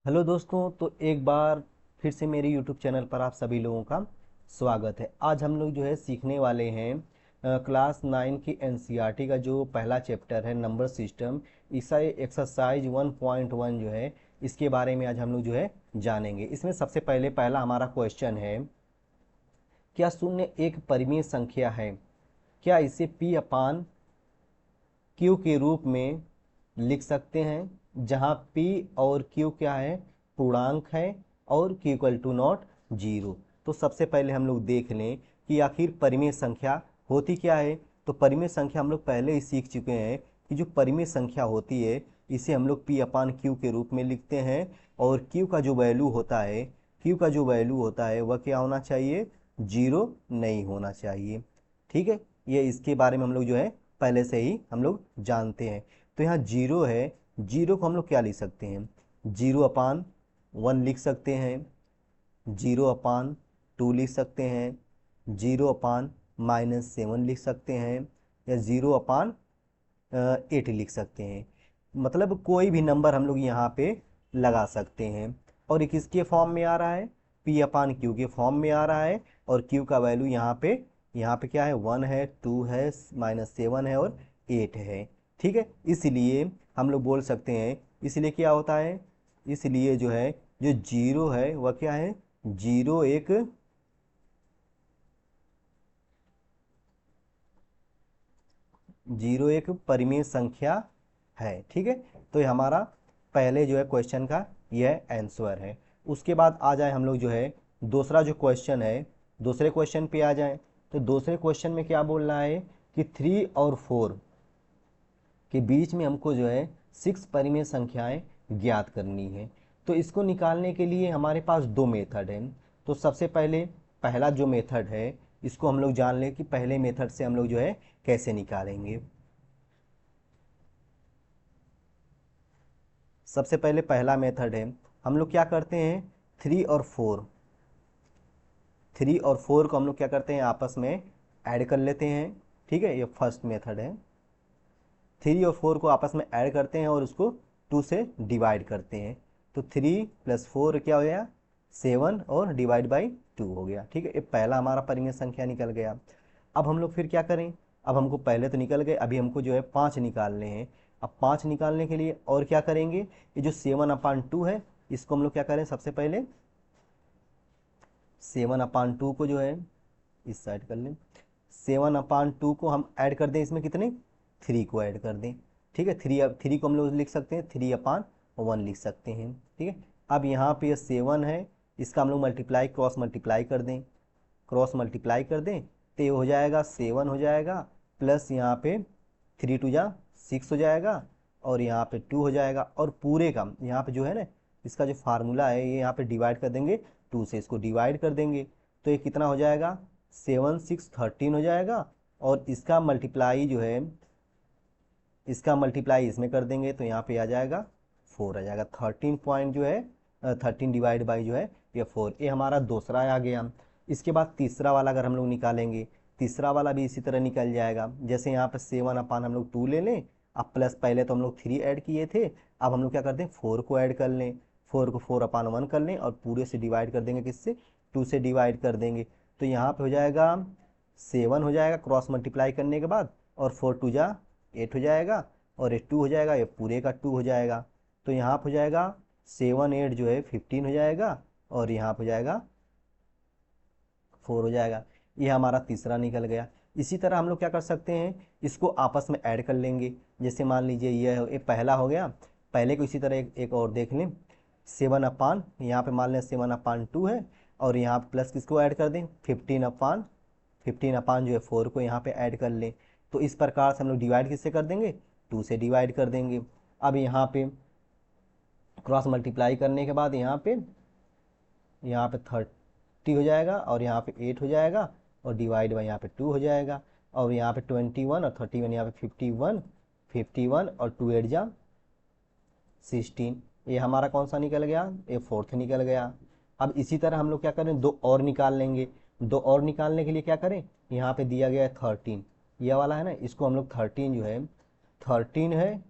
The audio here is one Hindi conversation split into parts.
हेलो दोस्तों, तो एक बार फिर से मेरे YouTube चैनल पर आप सभी लोगों का स्वागत है। आज हम लोग जो है सीखने वाले हैं क्लास 9 की एनसीईआरटी का जो पहला चैप्टर है नंबर सिस्टम, इसका एक्सरसाइज 1.1 जो है इसके बारे में आज हम लोग जो है जानेंगे। इसमें सबसे पहला हमारा क्वेश्चन है, क्या शून्य एक परिमेय संख्या है? क्या इसे P अपान Q के रूप में लिख सकते हैं, जहां P और Q क्या है, पूर्णांक है और Q equal to not zero. तो सबसे पहले हम लोग देख लें कि आखिर परिमेय संख्या होती क्या है। तो परिमेय संख्या हम लोग पहले ही सीख चुके हैं कि जो परिमेय संख्या होती है इसे हम लोग P अपान Q के रूप में लिखते हैं, और Q का जो वैल्यू होता है, Q का जो वैल्यू होता है वह क्या होना चाहिए, जीरो नहीं होना चाहिए। ठीक है, ये इसके बारे में हम लोग जो है पहले से ही हम लोग जानते हैं। तो यहाँ जीरो है, जीरो को हम लोग क्या लिख सकते हैं, जीरो अपान वन लिख सकते हैं, जीरो अपान टू लिख सकते हैं, जीरो अपान -7 लिख सकते हैं, या जीरो अपान 8 लिख सकते हैं। मतलब कोई भी नंबर हम लोग यहाँ पे लगा सकते हैं। और ये किसके फॉर्म में आ रहा है, P अपान Q के फॉर्म में आ रहा है। और Q का वैल्यू यहाँ पे क्या है, 1 है, 2 है, -7 है और 8 है। ठीक है, इसलिए हम लोग बोल सकते हैं, इसलिए क्या होता है, इसलिए जो है जो जीरो है वह क्या है, जीरो एक जीरो एक परिमेय संख्या है। ठीक है, तो ये हमारा पहले जो है क्वेश्चन का यह आंसर है। उसके बाद आ जाए हम लोग जो है दूसरा जो क्वेश्चन है, दूसरे क्वेश्चन पे आ जाए। तो दूसरे क्वेश्चन में क्या बोल रहा है कि 3 और 4 के बीच में हमको जो है 6 परिमेय संख्याएं ज्ञात करनी है। तो इसको निकालने के लिए हमारे पास दो मेथड हैं। तो सबसे पहले पहला जो मेथड है इसको हम लोग जान लें कि पहले मेथड से हम लोग जो है कैसे निकालेंगे। सबसे पहले पहला मेथड है, हम लोग क्या करते हैं, 3 और 4 को हम लोग क्या करते हैं, आपस में ऐड कर लेते हैं। ठीक है, ये फर्स्ट मेथड है। 3 और 4 को आपस में ऐड करते हैं और उसको 2 से डिवाइड करते हैं। तो 3 + 4 क्या हो गया, 7 और डिवाइड बाई 2 हो गया। ठीक है, ये पहला हमारा परिमेय संख्या निकल गया। अब हम लोग फिर क्या करें, अब हमको पहले तो निकल गए, अभी हमको जो है 5 निकालने हैं। अब 5 निकालने के लिए और क्या करेंगे, ये जो 7/2 है इसको हम लोग क्या करें, सबसे पहले 7/2 को जो है इस साइड कर लें। 7/2 को हम ऐड कर दें, इसमें कितने, 3 को ऐड कर दें। ठीक है, थ्री को हम लोग लिख सकते हैं, 3/1 लिख सकते हैं। ठीक है, अब यहाँ पे 7 है, इसका हम लोग मल्टीप्लाई क्रॉस मल्टीप्लाई कर दें, क्रॉस मल्टीप्लाई कर दें तो ये हो जाएगा 7 हो जाएगा, प्लस यहाँ पे 3 × 2 = 6 हो जाएगा, और यहाँ पे 2 हो जाएगा। और पूरे का यहाँ पे जो है ना, इसका जो फार्मूला है ये यहाँ पे डिवाइड कर देंगे, 2 से इसको डिवाइड कर देंगे। तो ये कितना हो जाएगा, 7 6 13 हो जाएगा। और इसका मल्टीप्लाई जो है, इसका मल्टीप्लाई इसमें कर देंगे तो यहाँ पे आ जाएगा 4 आ जाएगा। 13 पॉइंट जो है 13 डिवाइड बाई जो है ये 4, ये हमारा दूसरा आ गया। इसके बाद तीसरा वाला अगर हम लोग निकालेंगे, तीसरा वाला भी इसी तरह निकल जाएगा। जैसे यहाँ पे 7/, हम लोग 2 ले लें, अब प्लस पहले तो हम लोग 3 ऐड किए थे, अब हम लोग क्या करते हैं 4 को ऐड कर लें, 4 को 4/1 कर लें और पूरे से डिवाइड कर देंगे, किससे, 2 से डिवाइड कर देंगे। तो यहाँ पे हो जाएगा 7 हो जाएगा क्रॉस मल्टीप्लाई करने के बाद, और 4 × 2 = 8 हो जाएगा, और ये 2 हो जाएगा, ये पूरे का 2 हो जाएगा। तो यहाँ पे हो जाएगा 7 8 जो है 15 हो जाएगा, और यहाँ पे हो जाएगा 4 हो जाएगा। ये हमारा तीसरा निकल गया। इसी तरह हम लोग क्या कर सकते हैं, इसको आपस में ऐड कर लेंगे। जैसे मान लीजिए ये पहला हो गया, पहले को इसी तरह एक और देख लें, 7/, यहाँ पे मान लें 7/2 है, और यहाँ पे प्लस किसको ऐड कर दें, 15/, जो है 4 को यहाँ पे ऐड कर लें। तो इस प्रकार से हम लोग डिवाइड किससे कर देंगे, 2 से डिवाइड कर देंगे। अब यहाँ पे क्रॉस मल्टीप्लाई करने के बाद यहाँ पे 30 हो जाएगा, और यहाँ पे 8 हो जाएगा, और डिवाइड बाई यहाँ पे 2 हो जाएगा। और यहाँ पे 21 और 31, यहाँ पे 51, 51 और 2 8 जा 16। ये हमारा कौन सा निकल गया, ये फोर्थ निकल गया। अब इसी तरह हम लोग क्या करें, दो और निकाल लेंगे। दो और निकालने के लिए क्या करें, यहाँ पे दिया गया है 13, ये वाला है ना, इसको हम लोग 13 जो है, 13 है,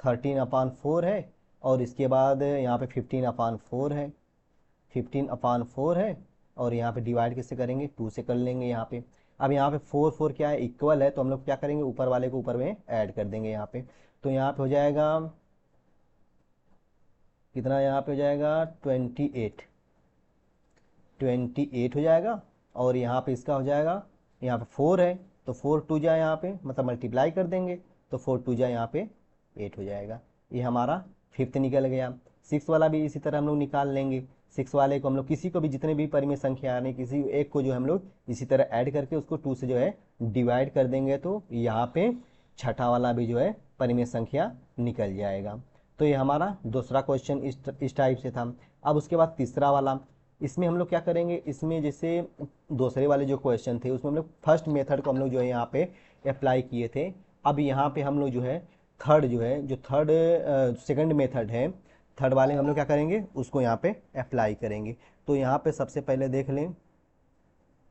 13/4 है, और इसके बाद यहाँ पे 15/4 है, 15/4 है, और यहाँ पे डिवाइड किससे करेंगे, 2 से कर लेंगे यहाँ पे। अब यहाँ पे 4 4 क्या है, इक्वल है, तो हम लोग क्या करेंगे, ऊपर वाले को ऊपर में ऐड कर देंगे यहाँ पे। तो यहाँ पे हो जाएगा कितना, यहाँ पे हो जाएगा 28, 28 हो जाएगा। और यहाँ पे इसका हो जाएगा, यहाँ पे 4 है तो 4 2 जा यहाँ पे, मतलब मल्टीप्लाई कर देंगे, तो 4 2 जा यहाँ पे 8 हो जाएगा। ये हमारा फिफ्थ निकल गया। सिक्स वाला भी इसी तरह हम लोग निकाल लेंगे। सिक्स वाले को हम लोग किसी को भी, जितने भी परिमेय संख्या आ रही किसी एक को जो हम लोग इसी तरह ऐड करके उसको 2 से जो है डिवाइड कर देंगे, तो यहाँ पे छठा वाला भी जो है परिमेय संख्या निकल जाएगा। तो ये हमारा दूसरा क्वेश्चन इस टाइप से था। अब उसके बाद तीसरा वाला, इसमें हम लोग क्या करेंगे, इसमें जैसे दूसरे वाले जो क्वेश्चन थे उसमें हम लोग फर्स्ट मेथड को हम लोग जो है यहाँ पे अप्लाई किए थे। अब यहाँ पे हम लोग जो है थर्ड जो है, जो थर्ड सेकंड मेथड है, थर्ड वाले में हम लोग क्या करेंगे, उसको यहाँ पे अप्लाई करेंगे। तो यहाँ पे सबसे पहले देख लें,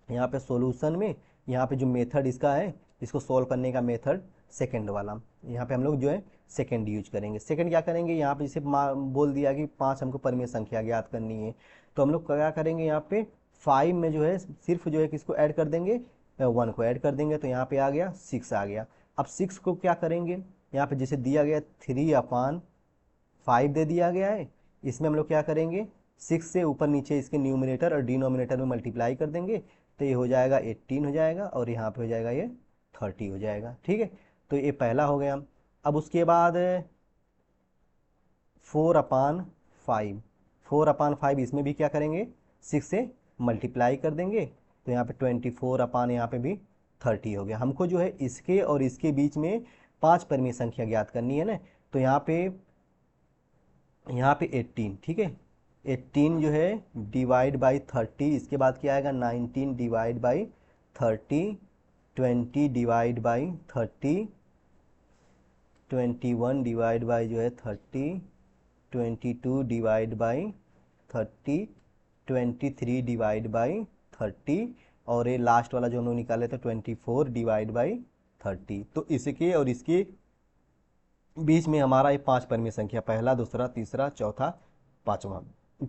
यहाँ पे सॉल्यूशन में यहाँ पे जो मेथड इसका है, इसको सॉल्व करने का मेथड सेकंड वाला, यहाँ पे हम लोग जो है सेकंड यूज करेंगे। सेकंड क्या करेंगे, यहाँ पे जैसे बोल दिया कि 5 हमको परिमेय संख्या ज्ञात करनी है, तो हम लोग क्या करेंगे, यहाँ पे 5 में जो है सिर्फ जो है किसको ऐड कर देंगे, 1 को ऐड कर देंगे, तो यहाँ पे आ गया 6 आ गया। अब 6 को क्या करेंगे, यहाँ पे जैसे दिया गया 3/5 दे दिया गया है, इसमें हम लोग क्या करेंगे, 6 से ऊपर नीचे इसके न्यूमरेटर और डिनोमिनेटर में मल्टीप्लाई कर देंगे, तो ये हो जाएगा 18 हो जाएगा, और यहाँ पे हो जाएगा ये 30 हो जाएगा। ठीक है, तो ये पहला हो गया। अब उसके बाद 4/5, 4/5 इसमें भी क्या करेंगे, 6 से मल्टीप्लाई कर देंगे, तो यहाँ पे 24 यहाँ पे भी 30 हो गया। हमको जो है इसके और इसके बीच में 5 परिमेय संख्या ज्ञात करनी है ना, तो यहाँ पे 18, ठीक है, 18 जो है डिवाइड बाई 30, इसके बाद क्या आएगा 19 divide by 30, 20 divide by 30, 21 divide by जो है 30, 22 डिवाइड बाई 30, 23 डिवाइड बाई 30, और ये लास्ट वाला जो हम लोग निकाले थे 24 डिवाइड बाई 30। तो इसके और इसके बीच में हमारा ये 5 परिमेय संख्या, पहला, दूसरा, तीसरा, चौथा, पांचवा।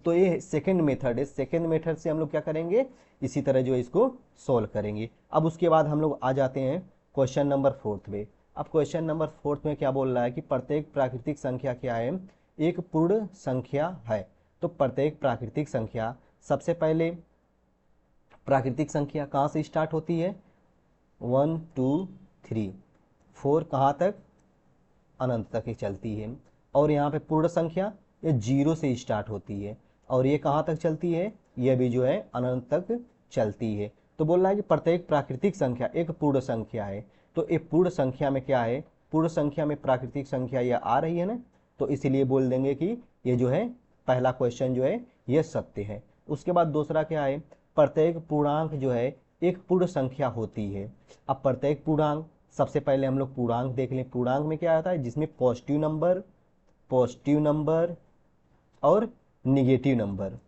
तो ये सेकंड मेथड है। सेकंड मेथड से हम लोग क्या करेंगे, इसी तरह जो है इसको सोल्व करेंगे। अब उसके बाद हम लोग आ जाते हैं क्वेश्चन नंबर 4 में। अब क्वेश्चन नंबर 4 में क्या बोल रहा है कि प्रत्येक प्राकृतिक संख्या क्या है, एक पूर्ण संख्या है। तो प्रत्येक प्राकृतिक संख्या, सबसे पहले प्राकृतिक संख्या कहाँ से स्टार्ट होती है, 1 2 3 4 कहाँ तक, अनंत तक ही चलती है। और यहाँ पे पूर्ण संख्या ये 0 से स्टार्ट होती है, और ये कहाँ तक चलती है, ये भी जो है अनंत तक चलती है। तो बोल रहा है कि प्रत्येक प्राकृतिक संख्या एक पूर्ण संख्या है। तो एक पूर्ण संख्या में क्या है, पूर्ण संख्या में प्राकृतिक संख्या ये आ रही है ना, तो इसीलिए बोल देंगे कि ये जो है पहला क्वेश्चन जो है ये सत्य है। उसके बाद दूसरा क्या है, प्रत्येक पूर्णांक जो है एक पूर्ण संख्या होती है। अब प्रत्येक पूर्णांक, सबसे पहले हम लोग पूर्णांक देख लें। पूर्णांक में क्या आता है, जिसमें पॉजिटिव नंबर और निगेटिव नंबर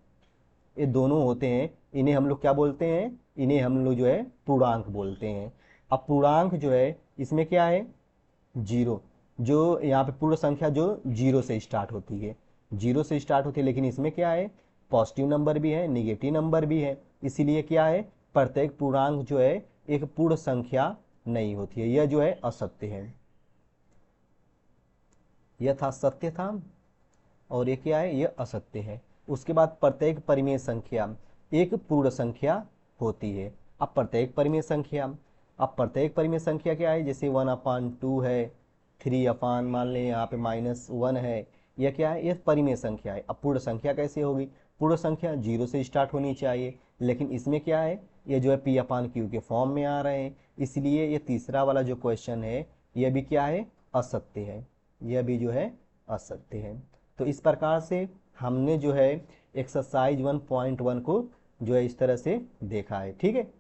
ये दोनों होते हैं, इन्हें हम लोग क्या बोलते हैं, इन्हें हम लोग जो है पूर्णांक बोलते हैं। अब पूर्णांक जो है इसमें क्या है, 0, जो यहाँ पे पूर्ण संख्या जो 0 से स्टार्ट होती है, 0 से स्टार्ट होती है, लेकिन इसमें क्या है, पॉजिटिव नंबर भी है, निगेटिव नंबर भी है। इसीलिए क्या है, प्रत्येक पूर्णांक जो है एक पूर्ण संख्या नहीं होती है, यह जो है असत्य है। यह था सत्य था, और ये क्या है, ये असत्य है। उसके बाद प्रत्येक परिमेय संख्या एक पूर्ण संख्या होती है। अब प्रत्येक परिमेय संख्या क्या है, जैसे 1/2 है, 3 मान लें यहाँ पे -1 है, यह क्या है, यह परिमेय संख्या है। अब पूर्ण संख्या कैसे होगी, पूर्ण संख्या 0 से स्टार्ट होनी चाहिए, लेकिन इसमें क्या है, ये जो है P/Q के फॉर्म में आ रहे हैं, इसलिए ये तीसरा वाला जो क्वेश्चन है यह भी क्या है, असत्य है, यह भी जो है असत्य है। तो इस प्रकार से हमने जो है एक्सरसाइज 1.1 को जो है इस तरह से देखा है। ठीक है।